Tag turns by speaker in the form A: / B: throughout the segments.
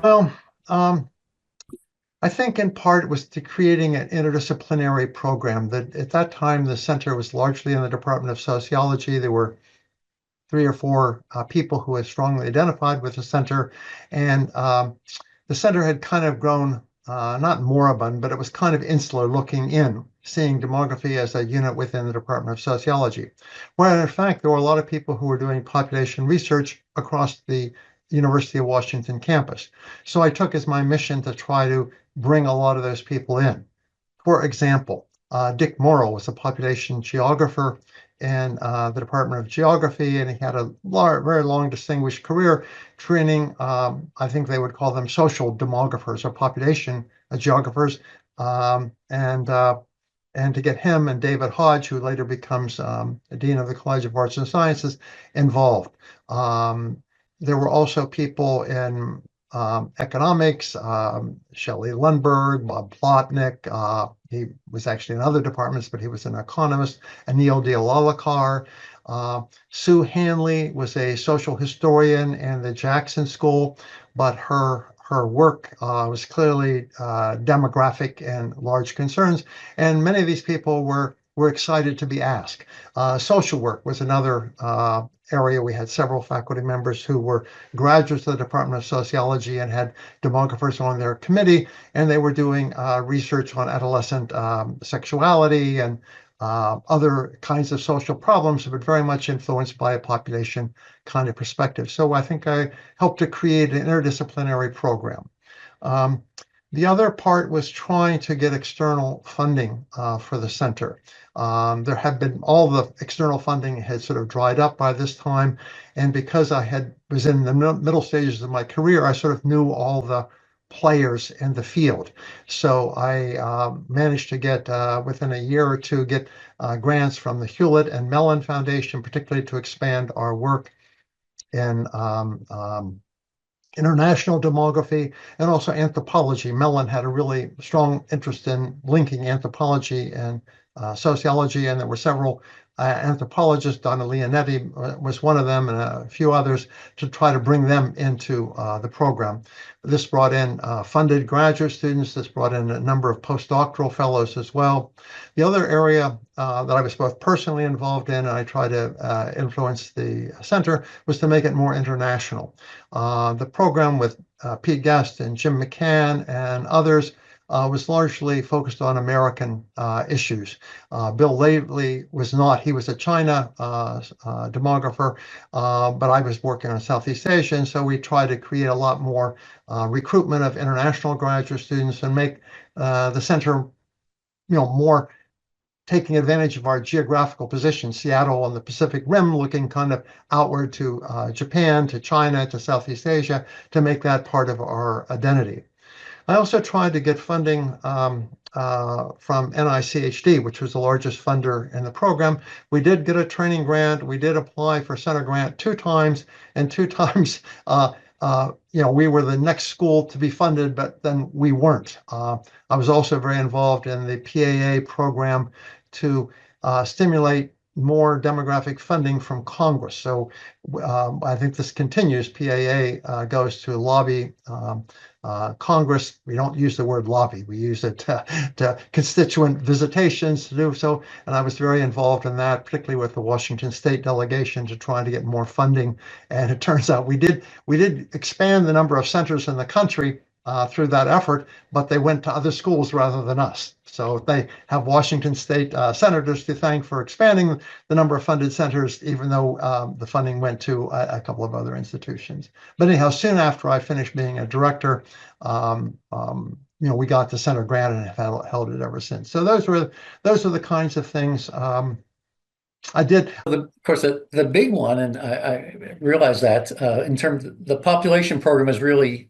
A: Well, um, I think in part it was to creating an interdisciplinary program that at that time the center was largely in the Department of Sociology. There were three or four people who had strongly identified with the center, and the center had kind of grown not moribund, but it was kind of insular looking in, seeing demography as a unit within the Department of Sociology. Where in fact, there were a lot of people who were doing population research across the University of Washington campus. So I took as my mission to try to bring a lot of those people in. For example, Dick Morrill was a population geographer in the Department of Geography, and he had a very long, distinguished career training. I think they would call them social demographers or population geographers, and to get him and David Hodge, who later becomes Dean of the College of Arts and Sciences, involved. There were also people in economics, Shelley Lundberg, Bob Plotnick. He was actually in other departments, but he was an economist. Anil Deolalekar. Sue Hanley was a social historian in the Jackson School, but her work was clearly demographic and large concerns. And many of these people were excited to be asked. Social work was another area. We had several faculty members who were graduates of the Department of Sociology and had demographers on their committee, and they were doing research on adolescent sexuality and other kinds of social problems, but very much influenced by a population kind of perspective. So I think I helped to create an interdisciplinary program. The other part was trying to get external funding for the center. There had been all the external funding had sort of dried up by this time, and because I was in the middle stages of my career, I sort of knew all the players in the field. So I managed to get within a year or two get grants from the Hewlett and Mellon Foundation, particularly to expand our work in international demography and also anthropology. Mellon had a really strong interest in linking anthropology and sociology, and there were several anthropologists. Donna Leonetti was one of them, and a few others, to try to bring them into the program. This brought in funded graduate students. This brought in a number of postdoctoral fellows as well. The other area that I was both personally involved in and I tried to influence the center was to make it more international. The program with Pete Guest and Jim McCann and others was largely focused on American issues. Bill Lavely was not. He was a China demographer, but I was working on Southeast Asia, and so we tried to create a lot more recruitment of international graduate students and make the center, more taking advantage of our geographical position, Seattle on the Pacific Rim, looking kind of outward to Japan, to China, to Southeast Asia, to make that part of our identity. I also tried to get funding from NICHD, which was the largest funder in the program. We did get a training grant. We did apply for center grant 2 times, and 2 times, we were the next school to be funded, but then we weren't. I was also very involved in the PAA program to stimulate more demographic funding from Congress. So I think this continues. PAA goes to lobby Congress. We don't use the word lobby. We use it to constituent visitations to do so. And I was very involved in that, particularly with the Washington State delegation, to try to get more funding. And it turns out we did expand the number of centers in the country through that effort, but they went to other schools rather than us. So they have Washington State senators to thank for expanding the number of funded centers, even though the funding went to a couple of other institutions. But anyhow, soon after I finished being a director, we got the center grant and have held it ever since. So those are the kinds of things I did.
B: Of course, the big one, and I realize that in terms of the population program is really.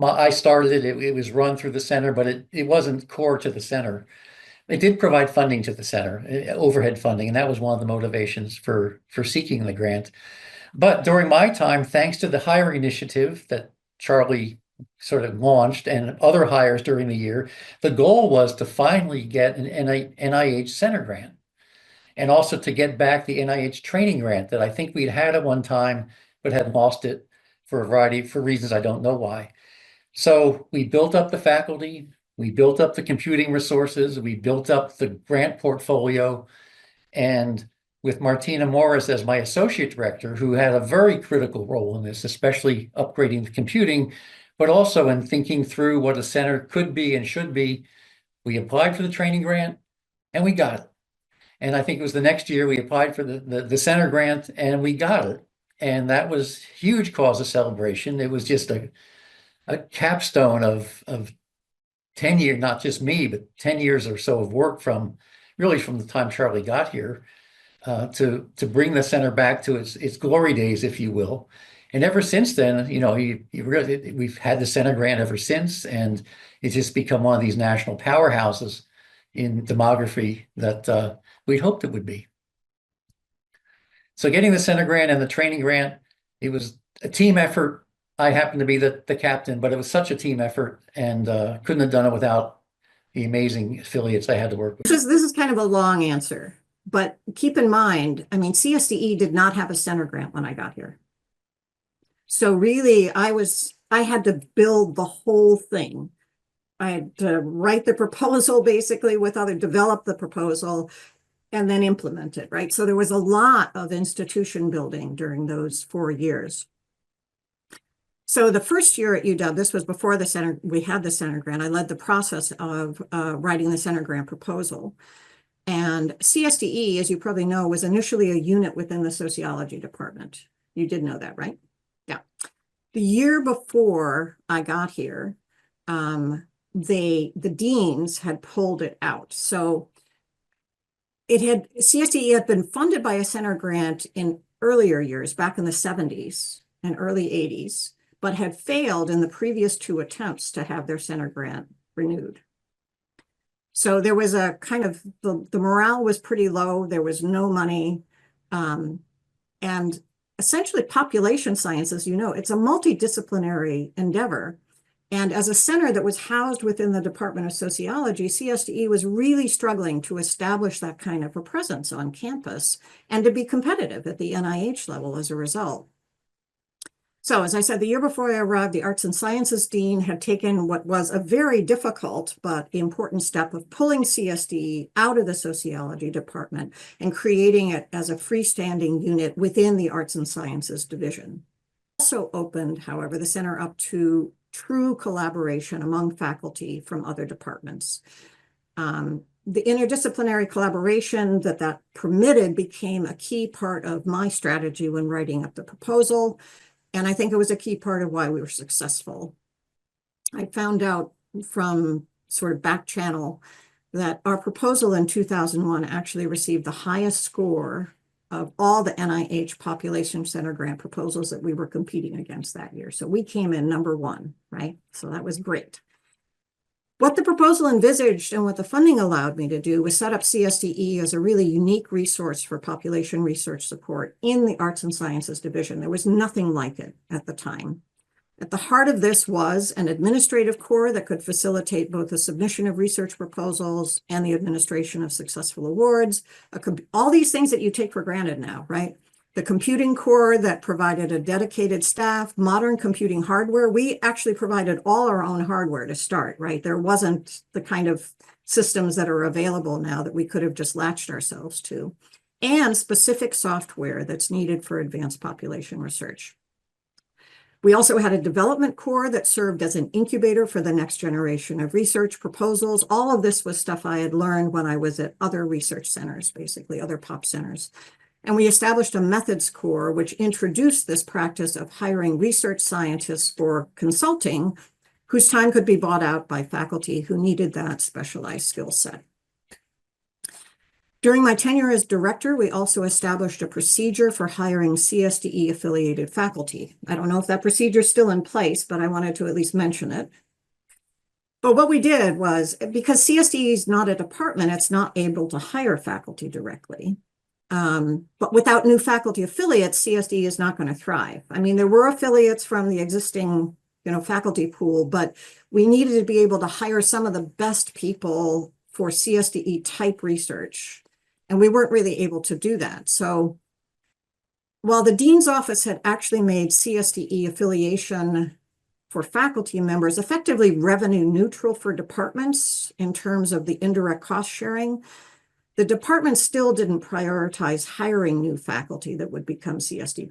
B: I started it. It was run through the center, but it wasn't core to the center. It did provide funding to the center, overhead funding, and that was one of the motivations for seeking the grant. But during my time, thanks to the hiring initiative that Charlie sort of launched and other hires during the year, the goal was to finally get an NIH center grant, and also to get back the NIH training grant that I think we'd had at one time, but had lost it for a variety, for reasons I don't know why. So we built up the faculty, we built up the computing resources, we built up the grant portfolio, and with Martina Morris as my associate director, who had a very critical role in this, especially upgrading the computing, but also in thinking through what a center could be and should be, we applied for the training grant and we got it. And I think it was the next year we applied for the center grant and we got it. And that was huge cause of celebration. It was just a capstone of 10 years, not just me, but 10 years or so of work from really from the time Charlie got here to bring the center back to its glory days, if you will. And ever since then, you know, we've had the center grant ever since, and it's just become one of these national powerhouses in demography that we'd hoped it would be. So getting the center grant and the training grant, it was a team effort. I happened to be the captain, but it was such a team effort, and couldn't have done it without the amazing affiliates I had to work with.
C: This is kind of a long answer, but keep in mind, I mean, CSDE did not have a center grant when I got here. So really, I had to build the whole thing. I had to write the proposal basically develop the proposal and then implement it, right? So there was a lot of institution building during those 4 years. So the first year at UW, this was before we had the center grant. I led the process of writing the center grant proposal. And CSDE, as you probably know, was initially a unit within the sociology department. You did know that, right? Yeah. The year before I got here, the deans had pulled it out. So CSDE had been funded by a center grant in earlier years, back in the 70s and early 80s, but had failed in the previous 2 attempts to have their center grant renewed. So there was a kind of, the morale was pretty low. There was no money. And essentially population science, as you know, it's a multidisciplinary endeavor. And as a center that was housed within the Department of Sociology, CSDE was really struggling to establish that kind of a presence on campus and to be competitive at the NIH level as a result. So as I said, the year before I arrived, the Arts and Sciences Dean had taken what was a very difficult but important step of pulling CSDE out of the Sociology Department and creating it as a freestanding unit within the Arts and Sciences Division. Also opened, however, the center up to true collaboration among faculty from other departments. The interdisciplinary collaboration that permitted became a key part of my strategy when writing up the proposal. And I think it was a key part of why we were successful. I found out from sort of back channel that our proposal in 2001 actually received the highest score of all the NIH Population Center grant proposals that we were competing against that year. So we came in #1, right? So that was great. What the proposal envisaged and what the funding allowed me to do was set up CSDE as a really unique resource for population research support in the Arts and Sciences Division. There was nothing like it at the time. At the heart of this was an administrative core that could facilitate both the submission of research proposals and the administration of successful awards, all these things that you take for granted now, right? The computing core that provided a dedicated staff, modern computing hardware. We actually provided all our own hardware to start, right? There wasn't the kind of systems that are available now that we could have just latched ourselves to, and specific software that's needed for advanced population research. We also had a development core that served as an incubator for the next generation of research proposals. All of this was stuff I had learned when I was at other research centers, basically other pop centers. And we established a methods core, which introduced this practice of hiring research scientists for consulting, whose time could be bought out by faculty who needed that specialized skill set. During my tenure as director, we also established a procedure for hiring CSDE affiliated faculty. I don't know if that procedure is still in place, but I wanted to at least mention it. But what we did was, because CSDE is not a department, it's not able to hire faculty directly. But without new faculty affiliates, CSDE is not going to thrive. I mean, there were affiliates from the existing, faculty pool, but we needed to be able to hire some of the best people for CSDE type research. And we weren't really able to do that. So while the dean's office had actually made CSDE affiliation for faculty members effectively revenue neutral for departments in terms of the indirect cost sharing, the department still didn't prioritize hiring new faculty that would become CSD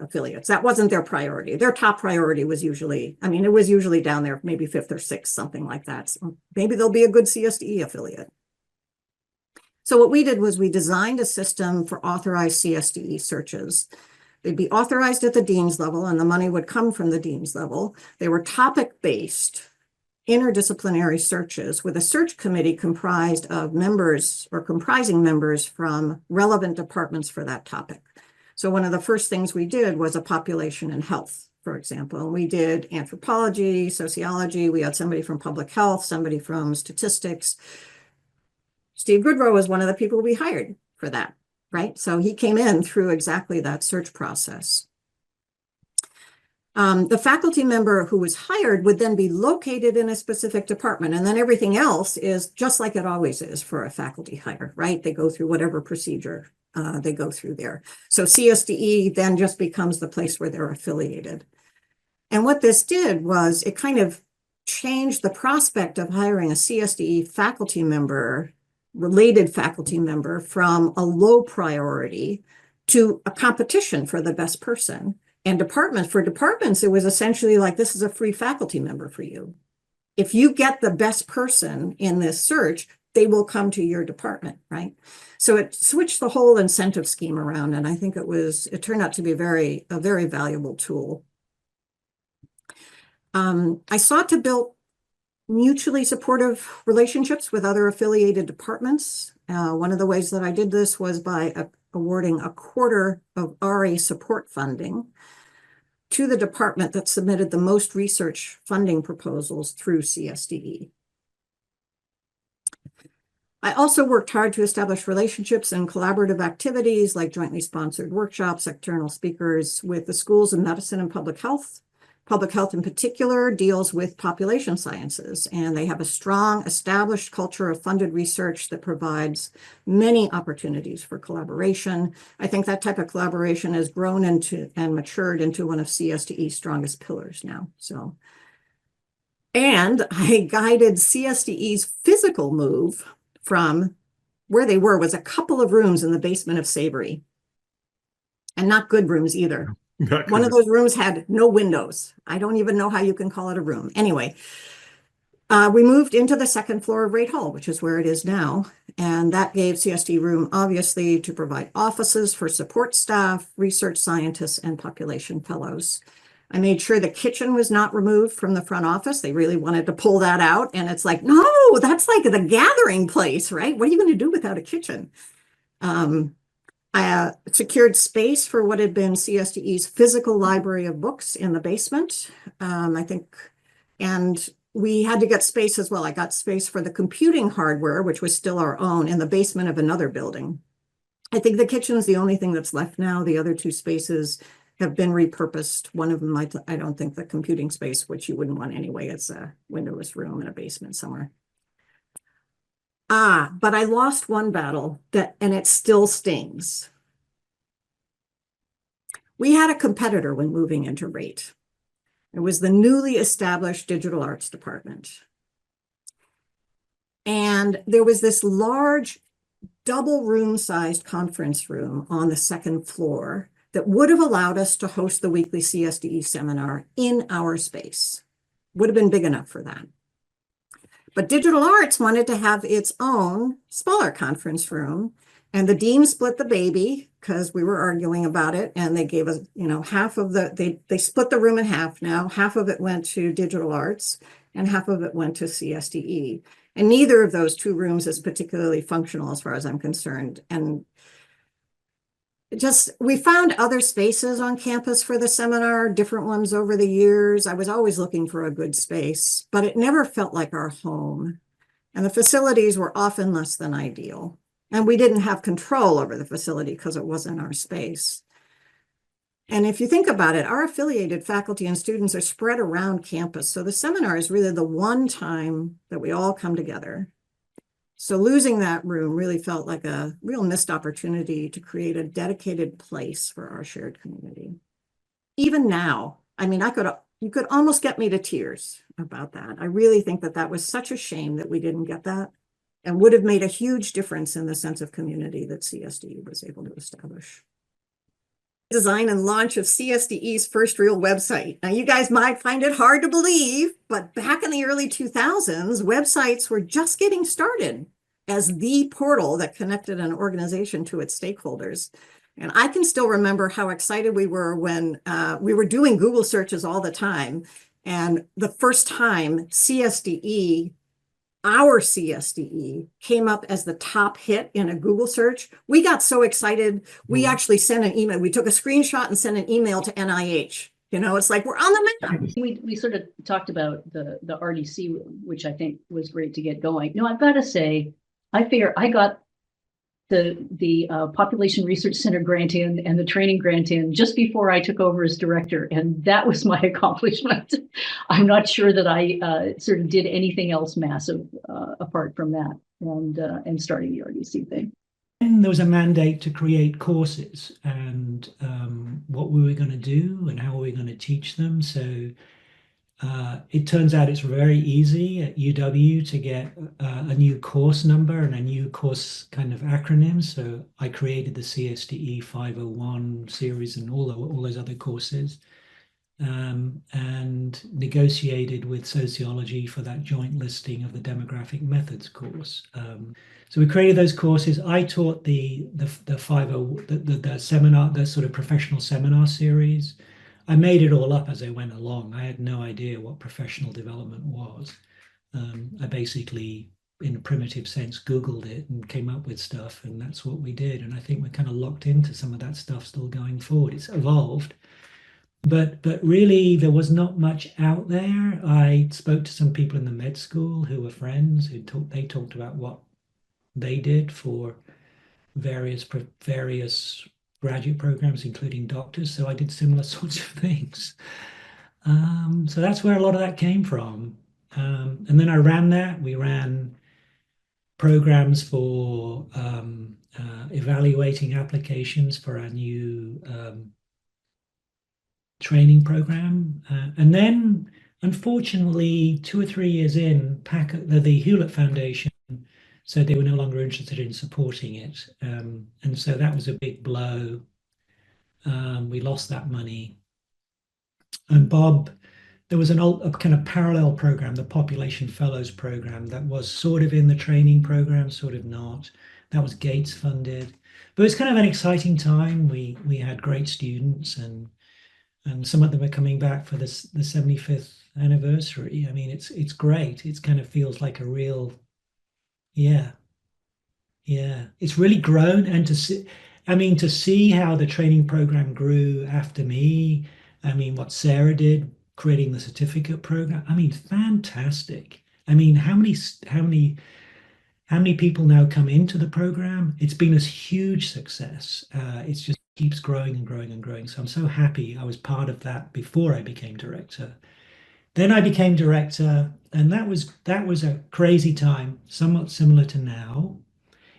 C: affiliates. That wasn't their priority. Their top priority was usually, I mean, it was usually down there, maybe fifth or sixth, something like that. So maybe they'll be a good CSDE affiliate. So what we did was we designed a system for authorized CSDE searches. They'd be authorized at the dean's level, and the money would come from the dean's level. They were topic-based, interdisciplinary searches with a search committee comprised of members or comprising members from relevant departments for that topic. So one of the first things we did was a population and health, for example. And we did anthropology, sociology. We had somebody from public health, somebody from statistics. Steve Goodrow was one of the people we hired for that, right? So he came in through exactly that search process. The faculty member who was hired would then be located in a specific department, and then everything else is just like it always is for a faculty hire, right? They go through whatever procedure they go through there. So CSDE then just becomes the place where they're affiliated. And what this did was it kind of changed the prospect of hiring a CSDE faculty member, related faculty member, from a low priority to a competition for the best person. And for departments, it was essentially like, this is a free faculty member for you. If you get the best person in this search, they will come to your department, right? So it switched the whole incentive scheme around, and I think it turned out to be a very valuable tool. I sought to build mutually supportive relationships with other affiliated departments. One of the ways that I did this was by awarding a quarter of RA support funding to the department that submitted the most research funding proposals through CSDE. I also worked hard to establish relationships and collaborative activities like jointly sponsored workshops, external speakers with the schools of medicine and public health. Public health in particular deals with population sciences, and they have a strong established culture of funded research that provides many opportunities for collaboration. I think that type of collaboration has grown into and matured into one of CSDE's strongest pillars now. So, and I guided CSDE's physical move from where they were was a couple of rooms in the basement of Savory, and not good rooms either. One of those rooms had no windows. I don't even know how you can call it a room. Anyway, we moved into the second floor of Raitt Hall, which is where it is now. And that gave CSD room, obviously, to provide offices for support staff, research scientists, and population fellows. I made sure the kitchen was not removed from the front office. They really wanted to pull that out. And it's like, no, that's like the gathering place, right? What are you going to do without a kitchen? I secured space for what had been CSDE's physical library of books in the basement, I think, and we had to get space as well. I got space for the computing hardware, which was still our own, in the basement of another building. I think the kitchen is the only thing that's left now. The other two spaces have been repurposed. One of them, I don't think the computing space, which you wouldn't want anyway, it's a windowless room in a basement somewhere. But I lost one battle and it still stings. We had a competitor when moving into Raitt. It was the newly established digital arts department. And there was this large double room-sized conference room on the second floor that would have allowed us to host the weekly CSDE seminar in our space. Would have been big enough for that. But digital arts wanted to have its own smaller conference room, and the dean split the baby because we were arguing about it, and they gave us, half of they split the room in half now. Half of it went to digital arts and half of it went to CSDE. And neither of those two rooms is particularly functional as far as I'm concerned. And we found other spaces on campus for the seminar, different ones over the years. I was always looking for a good space, but it never felt like our home. And the facilities were often less than ideal. And we didn't have control over the facility because it wasn't our space. And if you think about it, our affiliated faculty and students are spread around campus. So the seminar is really the one time that we all come together. So losing that room really felt like a real missed opportunity to create a dedicated place for our shared community. Even now, I mean, you could almost get me to tears about that. I really think that that was such a shame that we didn't get that, and would have made a huge difference in the sense of community that CSDE was able to establish. Design and launch of CSDE's first real website. Now, you guys might find it hard to believe, but back in the early 2000s, websites were just getting started as the portal that connected an organization to its stakeholders. And I can still remember how excited we were when we were doing Google searches all the time. And the first time our CSDE came up as the top hit in a Google search, we got so excited, we actually sent an email. We took a screenshot and sent an email to NIH. You know, it's like, we're on the map.
D: We sort of talked about the RDC, which I think was great to get going. No, I've got to say, I figure I got the Population Research Center grant in and the training grant in just before I took over as director, and that was my accomplishment. I'm not sure that I sort of did anything else massive apart from that and starting the RDC thing.
E: And there was a mandate to create courses and what we were going to do and how we were going to teach them. So it turns out it's very easy at UW to get a new course number and a new course kind of acronym. So I created the CSDE 501 series and all those other courses, and negotiated with sociology for that joint listing of the demographic methods course. So we created those courses. I taught the seminar, the sort of professional seminar series. I made it all up as I went along. I had no idea what professional development was. I basically, in a primitive sense, Googled it and came up with stuff, and that's what we did. And I think we're kind of locked into some of that stuff still going forward. It's evolved, but really there was not much out there. I spoke to some people in the med school who were friends they talked about what they did for various graduate programs, including doctors. So I did similar sorts of things. So that's where a lot of that came from. And then I ran that. We ran programs for evaluating applications for our new training program. And then, unfortunately, 2 or 3 years in, the Hewlett Foundation said they were no longer interested in supporting it. And so that was a big blow. We lost that money. And Bob, there was a kind of parallel program, the Population Fellows program, that was sort of in the training program, sort of not. That was Gates funded. But it was kind of an exciting time. We had great students, and some of them are coming back for the 75th anniversary. I mean, it's great. It kind of feels like a real, yeah. It's really grown, and to see how the training program grew after me. I mean, what Sarah did, creating the certificate program. I mean, fantastic. I mean, how many people now come into the program? It's been a huge success. It's just keeps growing and growing and growing. So I'm so happy I was part of that before I became director. Then I became director, and that was a crazy time, somewhat similar to now,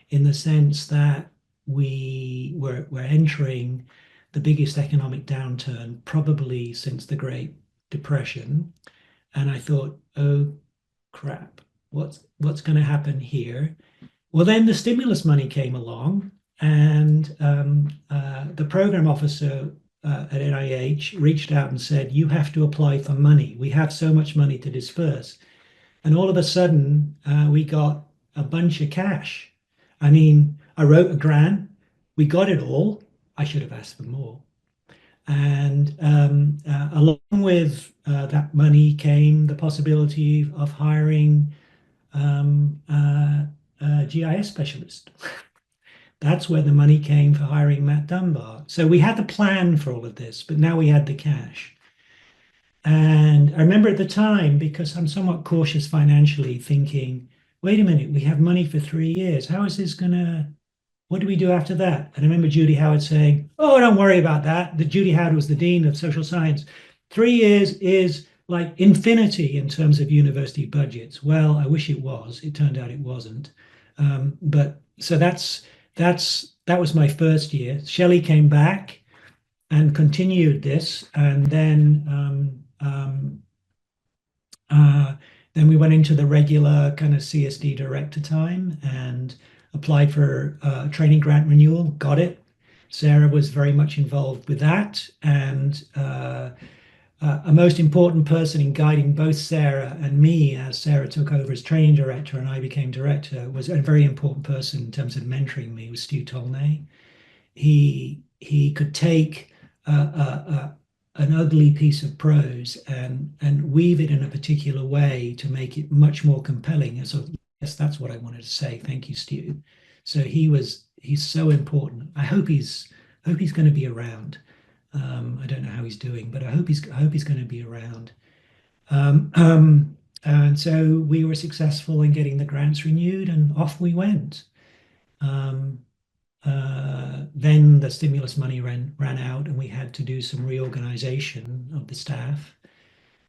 E: in the sense that we're entering the biggest economic downturn probably since the Great Depression. And I thought, oh crap, what's going to happen here? Well, then the stimulus money came along, and the program officer at NIH reached out and said, you have to apply for money. We have so much money to disperse. And all of a sudden, we got a bunch of cash. I mean, I wrote a grant. We got it all. I should have asked for more. And along with that money came the possibility of hiring a GIS specialist. That's where the money came for hiring Matt Dunbar. So we had the plan for all of this, but now we had the cash. And I remember at the time, because I'm somewhat cautious financially, thinking, wait a minute, we have money for 3 years. How is this what do we do after that? And I remember Judy Howard saying, oh, don't worry about that. Judy Howard was the Dean of Social Science. 3 years is like infinity in terms of university budgets. Well, I wish it was. It turned out it wasn't. But so that was my first year. Shelley came back and continued this, and then we went into the regular kind of CSD director time and applied for training grant renewal, got it. Sarah was very much involved with that, and a most important person in guiding both Sarah and me, as Sarah took over as training director and I became director, was a very important person in terms of mentoring me, was Stu Tolnay. He could take an ugly piece of prose and weave it in a particular way to make it much more compelling. And so, yes, that's what I wanted to say. Thank you, Stu. So he's so important. I hope he's going to be around. I don't know how he's doing, but I hope he's going to be around. And so we were successful in getting the grants renewed, and off we went. Then the stimulus money ran out, and we had to do some reorganization of the staff.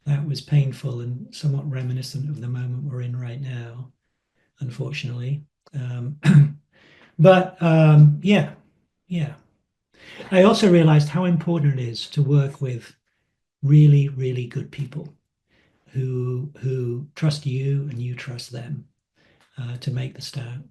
E: That was painful and somewhat reminiscent of the moment we're in right now, unfortunately. But yeah. I also realized how important it is to work with really, really good people who trust you and you trust them to make the center